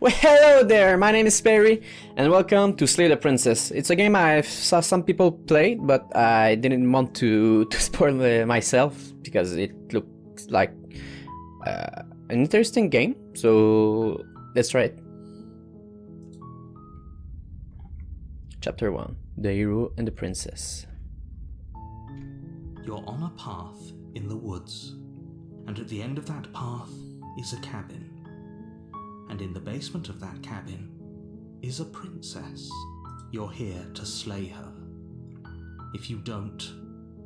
Well, hello there, my name is Sparry, and welcome to Slay the Princess. It's a game I saw some people play, but I didn't want to spoil myself, because it looks like an interesting game, so let's try it. Chapter 1, The Hero and the Princess. You're on a path in the woods, and at the end of that path is a cabin. And in the basement of that cabin is a princess. You're here to slay her. If you don't,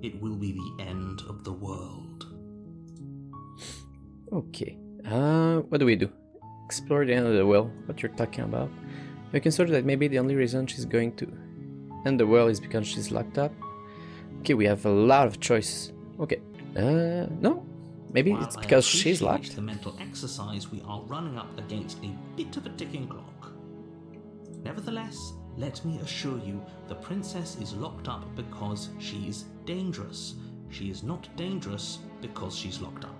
it will be the end of the world. Okay, what do we do? Explore the end of the well, what you're talking about. We consider that maybe the only reason she's going to end the well is because she's locked up. Okay, we have a lot of choices. Okay, no. Maybe While it's because she's I appreciate locked. the mental exercise, we are running up against a bit of a ticking clock. Nevertheless, let me assure you, the princess is locked up because she's dangerous. She is not dangerous because she's locked up.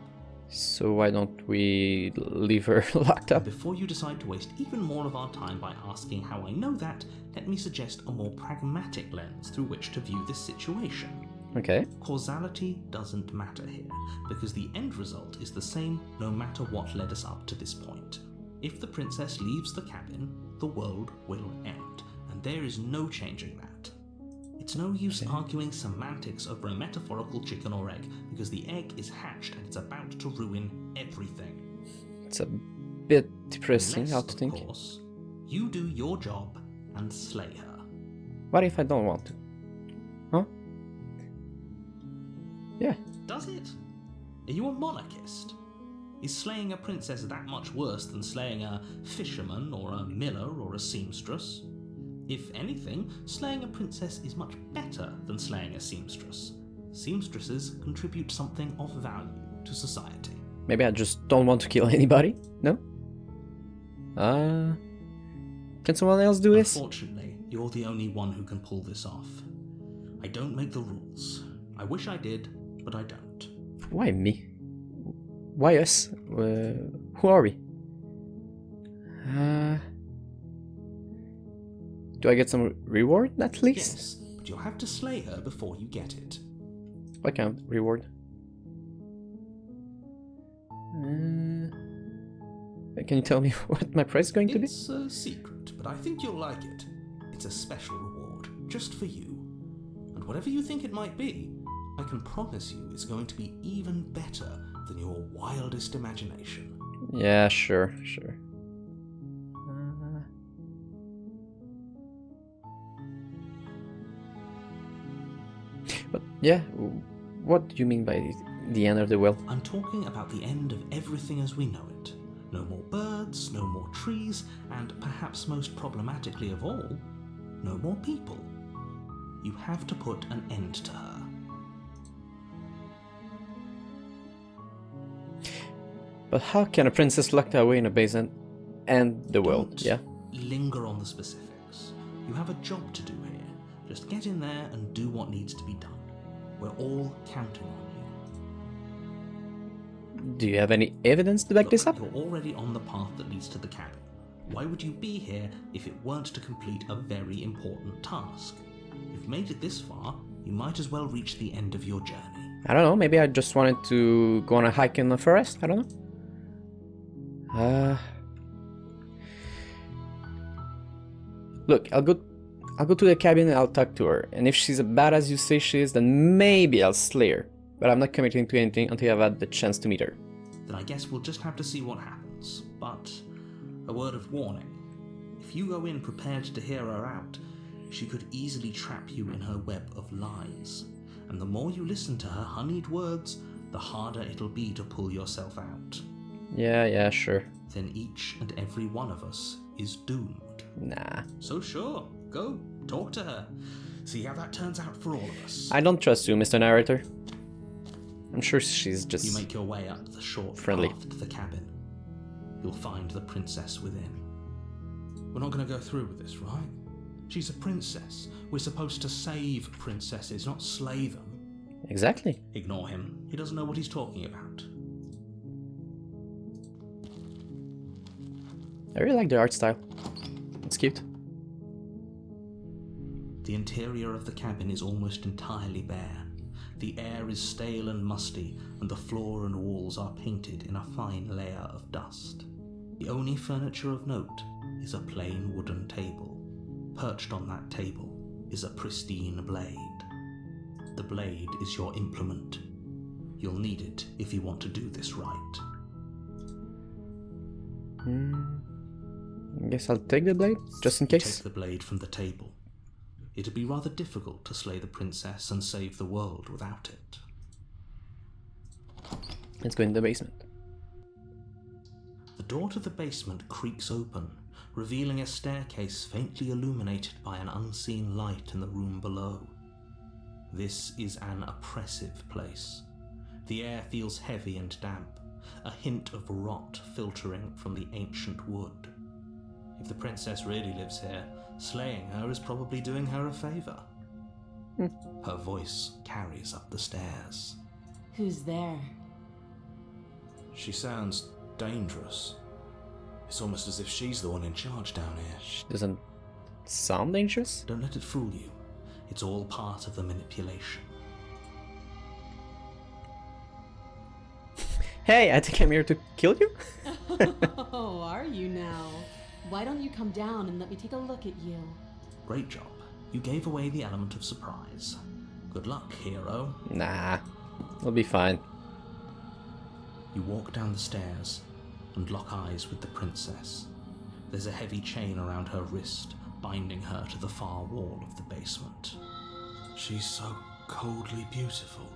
So why don't we leave her locked up? Before you decide to waste even more of our time by asking how I know that, let me suggest a more pragmatic lens through which to view this situation. Okay. Causality doesn't matter here, because the end result is the same no matter what led us up to this point. If the princess leaves the cabin, the world will end, and there is no changing that. It's no use arguing semantics over a metaphorical chicken or egg, because the egg is hatched and it's about to ruin everything. It's a bit depressing, Unless, how to think. Of course, you do your job and slay her. What if I don't want to? Huh? Yeah. Does it? Are you a monarchist? Is slaying a princess that much worse than slaying a fisherman or a miller or a seamstress? If anything, slaying a princess is much better than slaying a seamstress. Seamstresses contribute something of value to society. Maybe I just don't want to kill anybody? No? Can someone else do this? Unfortunately, you're the only one who can pull this off. I don't make the rules. I wish I did, but I don't. Why me? Why us? Who are we? Do I get some reward at least? Yes, but you'll have to slay her before you get it. What kind of reward? Can you tell me what my price is going to be? It's a secret, but I think you'll like it. It's a special reward, just for you. And whatever you think it might be, I can promise you it's going to be even better than your wildest imagination. Yeah, sure. But yeah, what do you mean by the end of the well? I'm talking about the end of everything as we know it. No more birds, no more trees, and perhaps most problematically of all, no more people. You have to put an end to her. But how can a princess locked away in a basement end the world? Don't Yeah. linger on the specifics. You have a job to do here. Just get in there and do what needs to be done. We're all counting on you. Do you have any evidence to back Look, this up? you're already on the path that leads to the cabin. Why would you be here if it weren't to complete a very important task? You've made it this far, you might as well reach the end of your journey. I don't know, maybe I just wanted to go on a hike in the forest, I don't know. Look, I'll go to the cabin and I'll talk to her, and if she's as bad as you say she is, then maybe I'll slay her. But I'm not committing to anything until I've had the chance to meet her. Then I guess we'll just have to see what happens. But a word of warning. If you go in prepared to hear her out, she could easily trap you in her web of lies. And the more you listen to her honeyed words, the harder it'll be to pull yourself out. Yeah, sure. Then each and every one of us is doomed. Nah. So sure, go, talk to her. See how that turns out for all of us. I don't trust you, Mr. Narrator. I'm sure she's just... You make your way up the short friendly. path to the cabin. You'll find the princess within. We're not going to go through with this, right? She's a princess. We're supposed to save princesses, not slay them. Exactly. Ignore him. He doesn't know what he's talking about. I really like the art style. It's cute. The interior of the cabin is almost entirely bare. The air is stale and musty, and the floor and walls are painted in a fine layer of dust. The only furniture of note is a plain wooden table. Perched on that table is a pristine blade. The blade is your implement. You'll need it if you want to do this right. I guess I'll take the blade, just in case. Take the blade from the table. It'd be rather difficult to slay the princess and save the world without it. Let's go in the basement. The door to the basement creaks open, revealing a staircase faintly illuminated by an unseen light in the room below. This is an oppressive place. The air feels heavy and damp, a hint of rot filtering from the ancient wood. If the princess really lives here, slaying her is probably doing her a favor. Her voice carries up the stairs. Who's there? She sounds dangerous. It's almost as if she's the one in charge down here. She doesn't sound dangerous. Don't let it fool you. It's all part of the manipulation. Hey, I think I'm here to kill you? Oh, are you now? Why don't you come down and let me take a look at you? Great job. You gave away the element of surprise. Good luck, hero. Nah, I'll be fine. You walk down the stairs and lock eyes with the princess. There's a heavy chain around her wrist, binding her to the far wall of the basement. She's so coldly beautiful.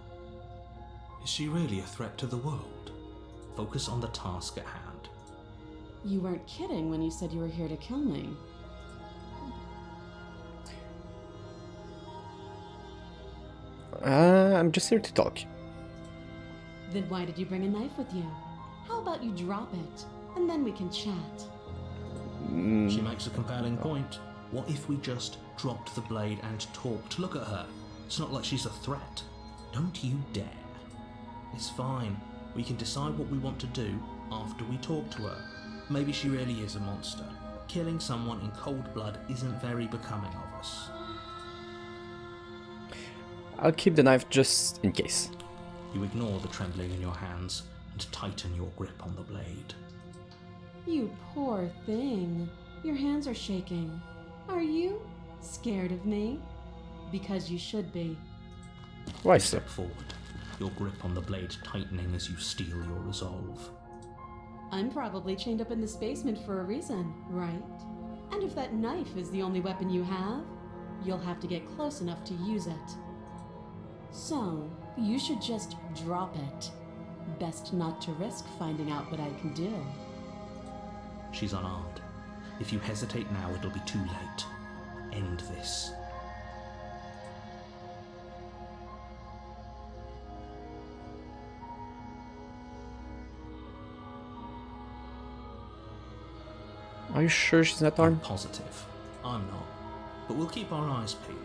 Is she really a threat to the world? Focus on the task at hand. You weren't kidding when you said you were here to kill me. I'm just here to talk. Then why did you bring a knife with you? How about you drop it, and then we can chat? She makes a compelling point. What if we just dropped the blade and talked? Look at her. It's not like she's a threat. Don't you dare. It's fine. We can decide what we want to do after we talk to her. Maybe she really is a monster. Killing someone in cold blood isn't very becoming of us. I'll keep the knife just in case. You ignore the trembling in your hands and tighten your grip on the blade. You poor thing. Your hands are shaking. Are you scared of me? Because you should be. Why You so? step forward, your grip on the blade tightening as you steel your resolve. I'm probably chained up in this basement for a reason, right? And if that knife is the only weapon you have, you'll have to get close enough to use it. So, you should just drop it. Best not to risk finding out what I can do. She's unarmed. If you hesitate now, it'll be too late. End this. Are you sure she's not I'm armed? positive. I'm not. But we'll keep our eyes peeled.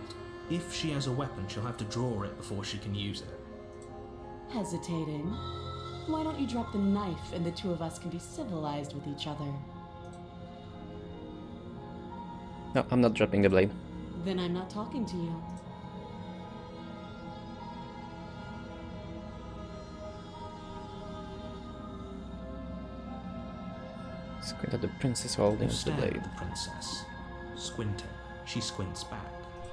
If she has a weapon, she'll have to draw it before she can use it. Hesitating? Why don't you drop the knife and the two of us can be civilized with each other? No, I'm not dropping the blade. Then I'm not talking to you. Squint at the princess holding You the stare blade. at the princess, squinting. She squints back.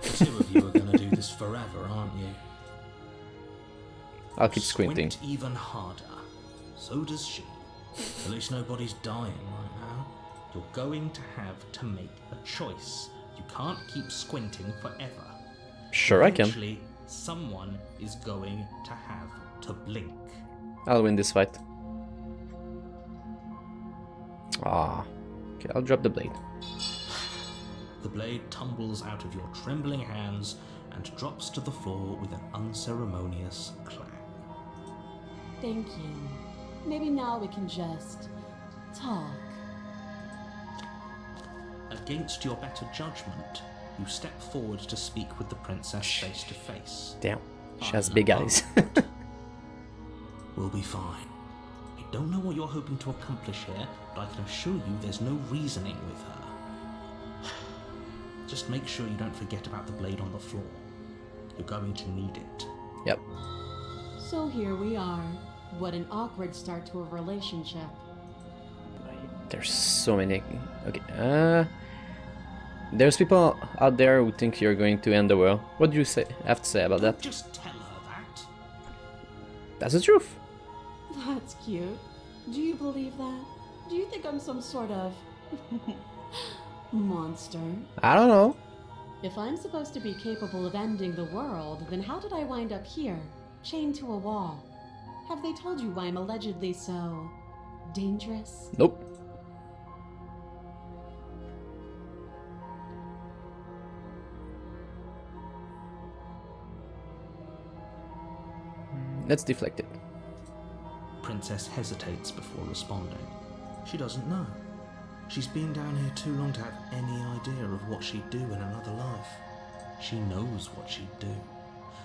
The two of you are going to do this forever, aren't you? I'll keep squinting. Squint even harder. So does she. At least nobody's dying right now. You're going to have to make a choice. You can't keep squinting forever. Sure I can. Eventually, someone is going to have to blink. I'll win this fight. Ah. Okay, I'll drop the blade. The blade tumbles out of your trembling hands and drops to the floor with an unceremonious clang. Thank you. Maybe now we can just talk. Against your better judgment, you step forward to speak with the princess face to face. Damn. She has big eyes. We'll be fine. It don't know what you're hoping to accomplish here, but I can assure you there's no reasoning with her. Just make sure you don't forget about the blade on the floor. You're going to need it. Yep. So here we are. What an awkward start to a relationship. There's so many. Okay. There's people out there who think you're going to end the world. What do you have to say about that? Just tell her that. That's the truth. That's cute. Do you believe that? Do you think I'm some sort of monster? I don't know. If I'm supposed to be capable of ending the world, then how did I wind up here, chained to a wall? Have they told you why I'm allegedly so dangerous? Nope. Let's deflect it. Princess hesitates before responding. She doesn't know. She's been down here too long to have any idea of what she'd do in another life. She knows what she'd do.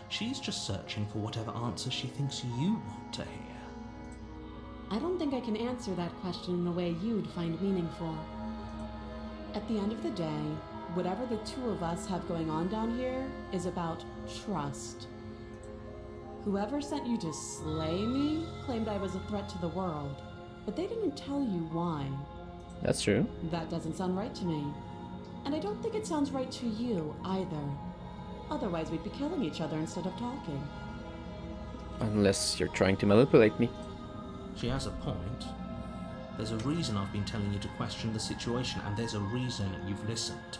She's just searching for whatever answer she thinks you want to hear. I don't think I can answer that question in a way you'd find meaningful. At the end of the day, whatever the two of us have going on down here is about trust. Whoever sent you to slay me claimed I was a threat to the world, but they didn't tell you why. That's true. That doesn't sound right to me. And I don't think it sounds right to you either. Otherwise, we'd be killing each other instead of talking. Unless you're trying to manipulate me. She has a point. There's a reason I've been telling you to question the situation, and there's a reason you've listened.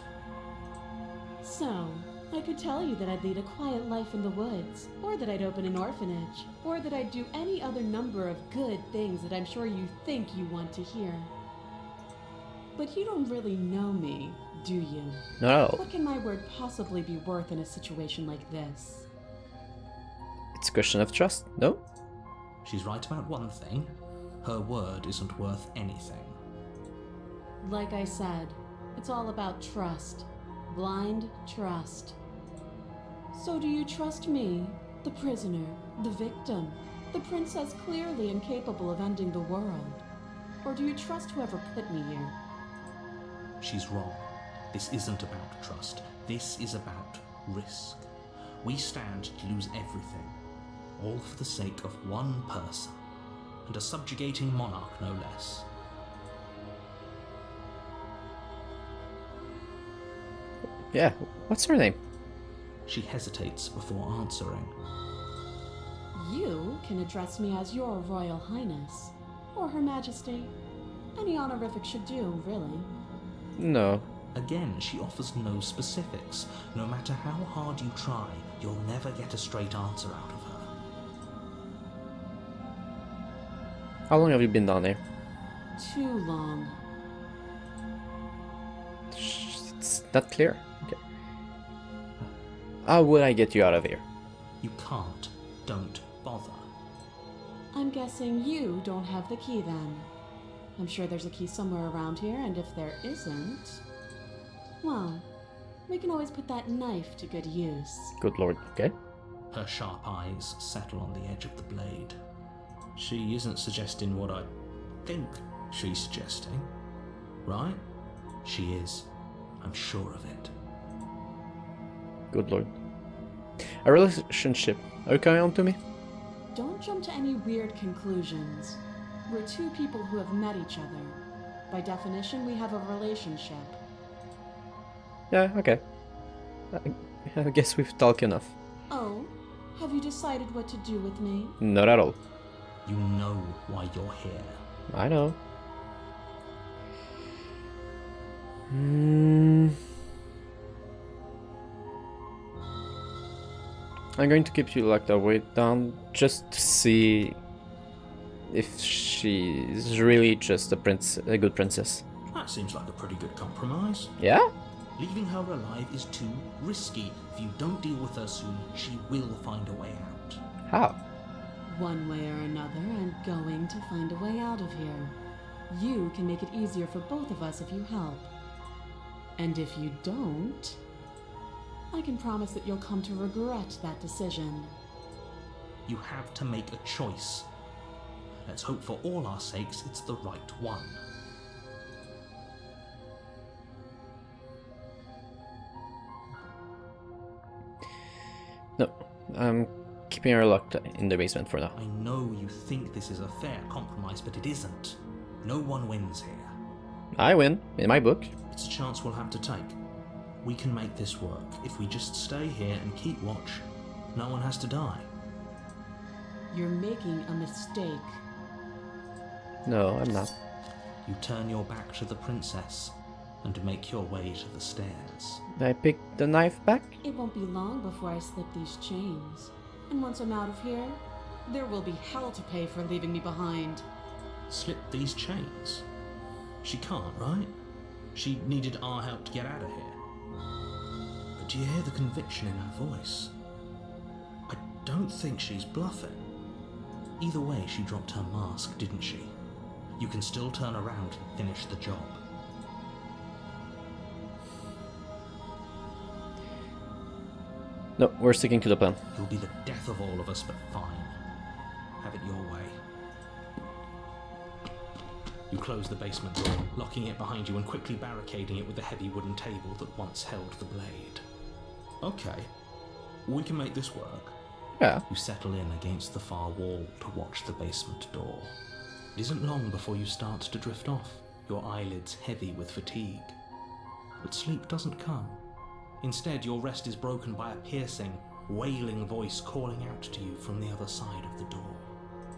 So, I could tell you that I'd lead a quiet life in the woods, or that I'd open an orphanage, or that I'd do any other number of good things that I'm sure you think you want to hear. But you don't really know me, do you? No. What can my word possibly be worth in a situation like this? It's a question of trust, no? She's right about one thing. Her word isn't worth anything. Like I said, it's all about trust. Blind trust. So do you trust me, the prisoner, the victim, the princess clearly incapable of ending the world? Or do you trust whoever put me here? She's wrong. This isn't about trust. This is about risk. We stand to lose everything, all for the sake of one person, and a subjugating monarch no less. Yeah, what's her name? She hesitates before answering. You can address me as your Royal Highness, or Her Majesty. Any honorific should do, really. No. Again, she offers no specifics. No matter how hard you try, you'll never get a straight answer out of her. How long have you been down there? Too long. It's not clear. Okay. How would I get you out of here? You can't. Don't bother. I'm guessing you don't have the key then. I'm sure there's a key somewhere around here, and if there isn't, well, we can always put that knife to good use. Good lord, okay. Her sharp eyes settle on the edge of the blade. She isn't suggesting what I think she's suggesting, right? She is. I'm sure of it. Good lord. A relationship. Are you coming on to me? Don't jump to any weird conclusions. We're two people who have met each other. By definition, we have a relationship. Yeah, okay. I guess we've talked enough. Oh, have you decided what to do with me? Not at all. You know why you're here. I know. I'm going to keep you locked away down just to see if she's really just a good princess. That seems like a pretty good compromise. Yeah? Leaving her alive is too risky. If you don't deal with her soon, she will find a way out. How? One way or another, I'm going to find a way out of here. You can make it easier for both of us if you help. And if you don't, I can promise that you'll come to regret that decision. You have to make a choice. Let's hope for all our sakes it's the right one. No, I'm keeping her locked in the basement for now. I know you think this is a fair compromise, but it isn't. No one wins here. I win, in my book. It's a chance we'll have to take. We can make this work. If we just stay here and keep watch, no one has to die. You're making a mistake. No, I'm not. You turn your back to the princess and make your way to the stairs. Did I pick the knife back? It won't be long before I slip these chains. And once I'm out of here, there will be hell to pay for leaving me behind. Slip these chains? She can't, right? She needed our help to get out of here. But do you hear the conviction in her voice? I don't think she's bluffing. Either way, she dropped her mask, didn't she? You can still turn around and finish the job. No, we're sticking to the plan. It'll be the death of all of us, but fine. Have it your way. You close the basement door, locking it behind you and quickly barricading it with the heavy wooden table that once held the blade. Okay, we can make this work. Yeah. You settle in against the far wall to watch the basement door. It isn't long before you start to drift off, your eyelids heavy with fatigue. But sleep doesn't come. Instead, your rest is broken by a piercing, wailing voice calling out to you from the other side of the door.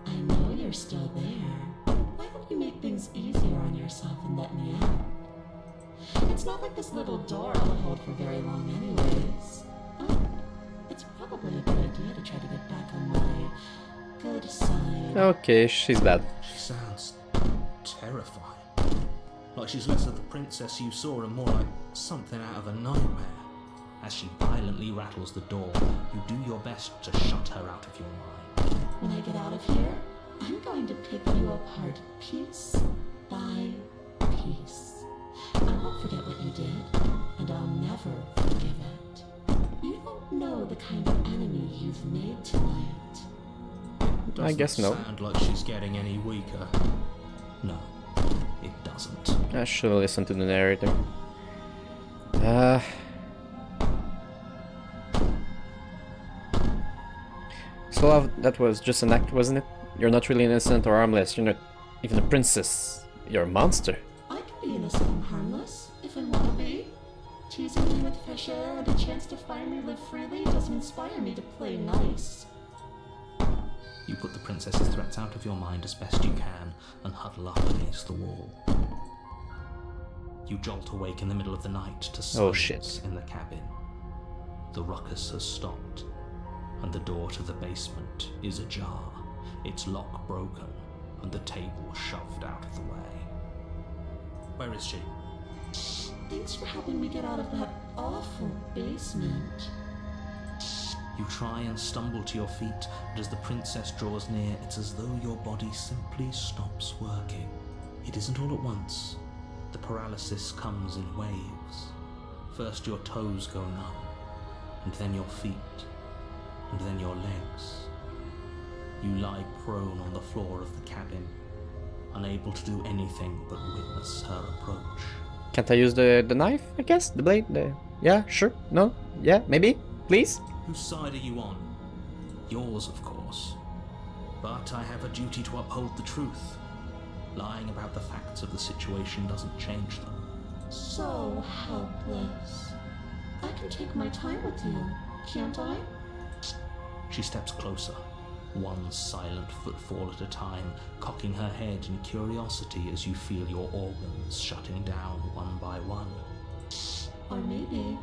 I know you're still there. Why don't you make things easier on yourself and let me out? It's not like this little door I'll hold for very long anyways. Oh, it's probably a good idea to try to get back on my good side. Okay, she's bad. She sounds terrifying. Like she's less of the princess you saw and more like something out of a nightmare. As she violently rattles the door, you do your best to shut her out of your mind. When I get out of here, I'm going to pick you apart piece by piece. I won't forget what you did, and I'll never forgive it. You don't know the kind of enemy you've made tonight. I guess no. Doesn't sound like she's getting any weaker. No, it doesn't. I should listen to the narrator. So that was just an act, wasn't it? You're not really innocent or harmless. You're not even a princess. You're a monster. I can be innocent and harmless, if I want to be. Teasing me with fresh air and a chance to finally live freely doesn't inspire me to play nice. You put the princess's threats out of your mind as best you can and huddle up against the wall. You jolt awake in the middle of the night to silence in the cabin. The ruckus has stopped, and the door to the basement is ajar, its lock broken, and the table shoved out of the way. Where is she? Thanks for helping me get out of that awful basement. You try and stumble to your feet, but as the princess draws near, it's as though your body simply stops working. It isn't all at once. The paralysis comes in waves. First your toes go numb, and then your feet, and then your legs. You lie prone on the floor of the cabin, unable to do anything but witness her approach. Can't I use the knife, I guess? The blade? Yeah, sure. No? Yeah, maybe? Please? Whose side are you on? Yours, of course. But I have a duty to uphold the truth. Lying about the facts of the situation doesn't change them. So helpless. I can take my time with you, can't I? She steps closer, one silent footfall at a time, cocking her head in curiosity as you feel your organs shutting down one by one. Or maybe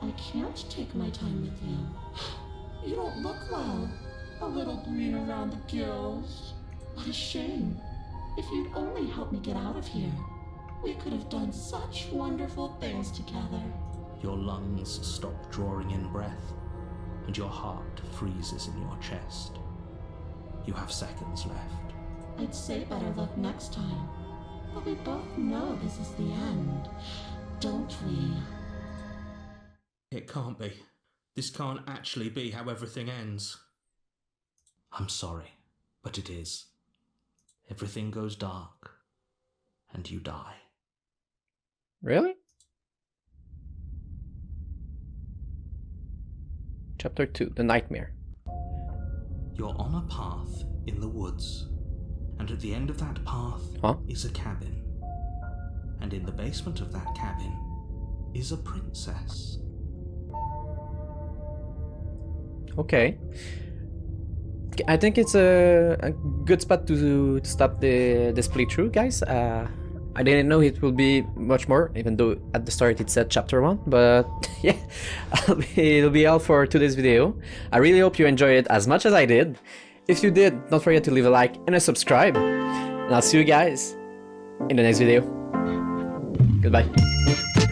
I can't take my time with you. You don't look well. A little green around the gills. What a shame. If you'd only helped me get out of here, we could have done such wonderful things together. Your lungs stop drawing in breath, and your heart freezes in your chest. You have seconds left. I'd say better luck next time. But we both know this is the end, don't we? It can't be. This can't actually be how everything ends. I'm sorry, but it is. everything goes dark, and you die. Really? Chapter 2, The Nightmare. You're on a path in the woods, and at the end of that path is a cabin. And in the basement of that cabin is a princess. Okay. I think it's a good spot to stop this playthrough, guys. I didn't know it will be much more, even though at the start it said chapter 1, but yeah, it'll be all for today's video. I really hope you enjoyed it as much as I did. If you did, don't forget to leave a like and a subscribe, and I'll see you guys in the next video. Goodbye.